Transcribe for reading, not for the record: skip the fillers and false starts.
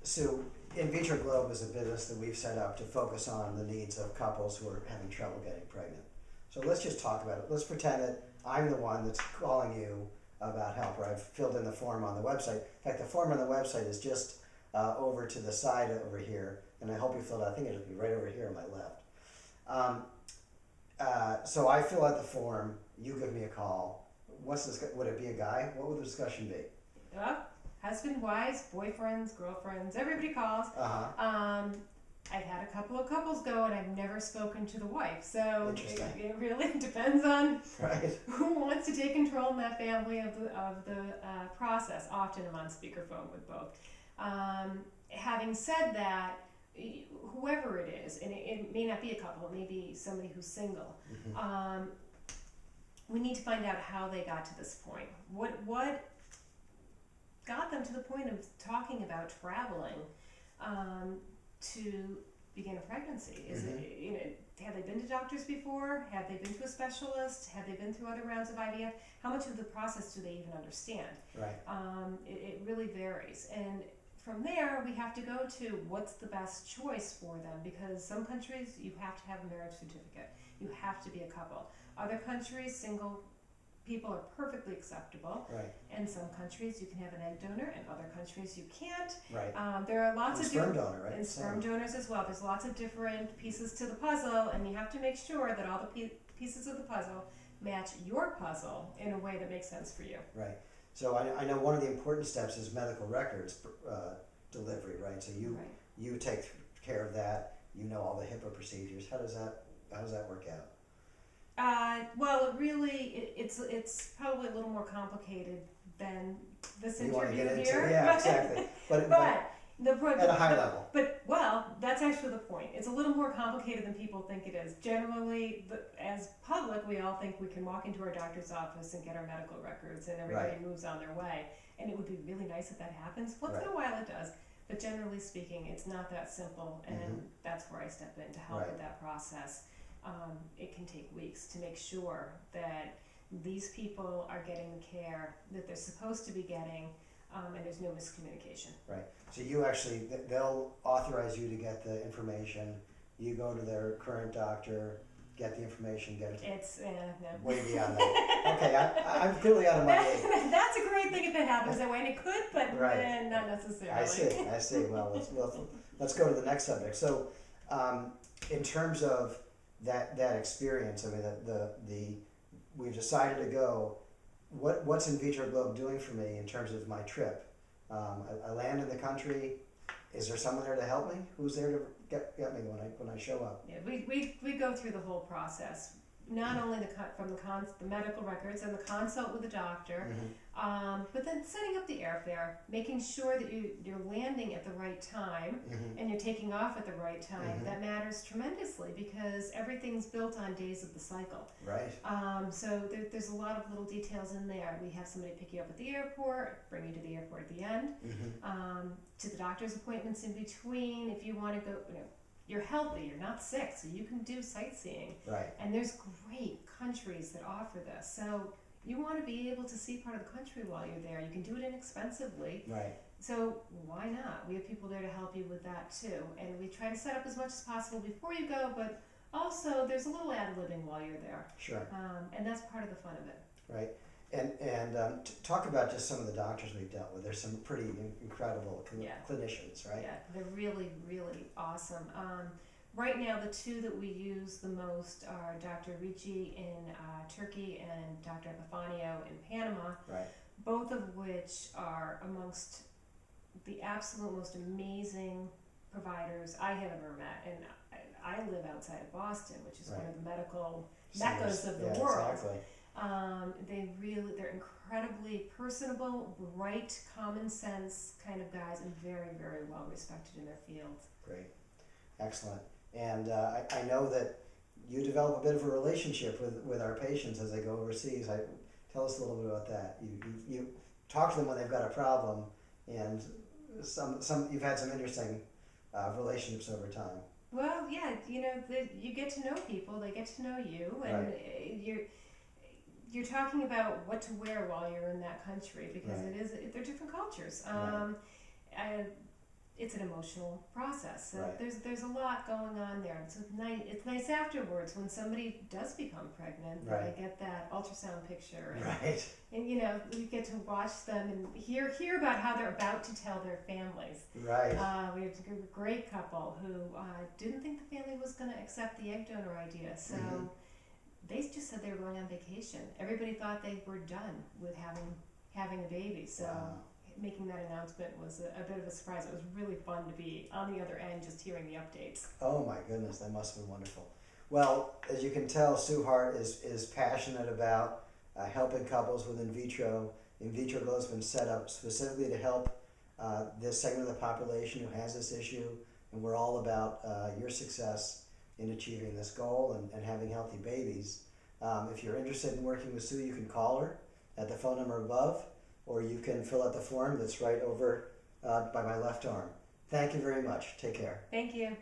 So InVitroGlobe is a business that we've set up to focus on the needs of couples who are having trouble getting pregnant. So let's just talk about it. Let's pretend that I'm the one that's calling you about help, or I've filled in the form on the website. In fact, the form on the website is just over to the side over here, and I hope you filled out. I think it'll be right over here on my left. So I fill out the form. You give me a call. What's this? Would it be a guy? What would the discussion be? Husband, wives, boyfriends, girlfriends, everybody calls. I've had a couple of couples go, and I've never spoken to the wife. So it really depends on who wants to take control in that family of the process. Often I'm on speakerphone with both. Having said that, whoever it is, and it may not be a couple, it may be somebody who's single. We need to find out how they got to this point. What got them to the point of talking about traveling to begin a pregnancy? Is it, have they been to doctors before? Have they been to a specialist? Have they been through other rounds of IVF? How much of the process do they even understand? Right. It really varies. And from there, we have to go to what's the best choice for them, because some countries you have to have a marriage certificate. You have to be a couple. Other countries, single people are perfectly acceptable. Right. In some countries, you can have an egg donor. In other countries, you can't. Right. There are lots of sperm donor, right? And sperm donors as well. There's lots of different pieces to the puzzle, and you have to make sure that all the pieces of the puzzle match your puzzle in a way that makes sense for you. Right. So I know one of the important steps is medical records delivery, right? So you take care of that. You know all the HIPAA procedures. How does that work out? Well, it's probably a little more complicated than this interview here. Yeah, exactly. But at a high level. But that's actually the point. It's a little more complicated than people think it is. Generally, as public, we all think we can walk into our doctor's office and get our medical records, and everybody moves on their way. And it would be really nice if that happens. Once in a while, it does. But generally speaking, it's not that simple, and that's where I step in to help with that process. It can take weeks to make sure that these people are getting the care that they're supposed to be getting, and there's no miscommunication. Right. So you actually, they'll authorize you to get the information. You go to their current doctor, get the information, get it. It's no. Way beyond that. Okay, I'm clearly out of my league. That's a great thing if it happens that way, and it could, but not necessarily. I see. Well, let's go to the next subject. So, in terms of that experience, I mean, we've decided to go. What's InVitroGlobe doing for me in terms of my trip? I land in the country. Is there someone there to help me? Who's there to get me when I show up? Yeah, we go through the whole process. Not only the medical records and the consult with the doctor, but then setting up the airfare, making sure that you're landing at the right time and you're taking off at the right time. That matters tremendously because everything's built on days of the cycle. Right. So there's a lot of little details in there. We have somebody pick you up at the airport, bring you to the airport at the end, to the doctor's appointments in between. If you want to go, you're healthy, you're not sick, so you can do sightseeing. Right. And there's great countries that offer this. So you want to be able to see part of the country while you're there. You can do it inexpensively. Right. So why not? We have people there to help you with that too. And we try to set up as much as possible before you go, but also there's a little ad-libbing while you're there. Sure. And that's part of the fun of it. Right. And talk about just some of the doctors we've dealt with. There's some pretty incredible clinicians, right? Yeah, they're really, really awesome. Right now, the two that we use the most are Dr. Ricci in Turkey and Dr. Epifanio in Panama, right. Both of which are amongst the absolute most amazing providers I have ever met. And I live outside of Boston, which is one of the medical meccas of the world. Exactly. They're incredibly personable, bright, common sense kind of guys, and very, very well respected in their fields. Great. Excellent. And I know that you develop a bit of a relationship with our patients as they go overseas. Tell us a little bit about that. You talk to them when they've got a problem, and you've had some interesting relationships over time. Well, yeah, you get to know people, they get to know you, and you're talking about what to wear while you're in that country because they're different cultures. it's an emotional process. So Right. there's a lot going on there. So it's nice afterwards when somebody does become pregnant that Right. they get that ultrasound picture and, Right. and you know, we get to watch them and hear about how they're about to tell their families. Right. We have a great couple who didn't think the family was going to accept the egg donor idea. So they just said they were going on vacation. Everybody thought they were done with having a baby. So Wow. making that announcement was a bit of a surprise. It was really fun to be on the other end, just hearing the updates. Oh my goodness, that must have been wonderful. Well, as you can tell, Sue Hart is passionate about helping couples with in vitro. InVitroGlobe's been set up specifically to help this segment of the population who has this issue, and we're all about your success in achieving this goal and having healthy babies. If you're interested in working with Sue, you can call her at the phone number above, or you can fill out the form that's right over by my left arm. Thank you very much. Take care. Thank you.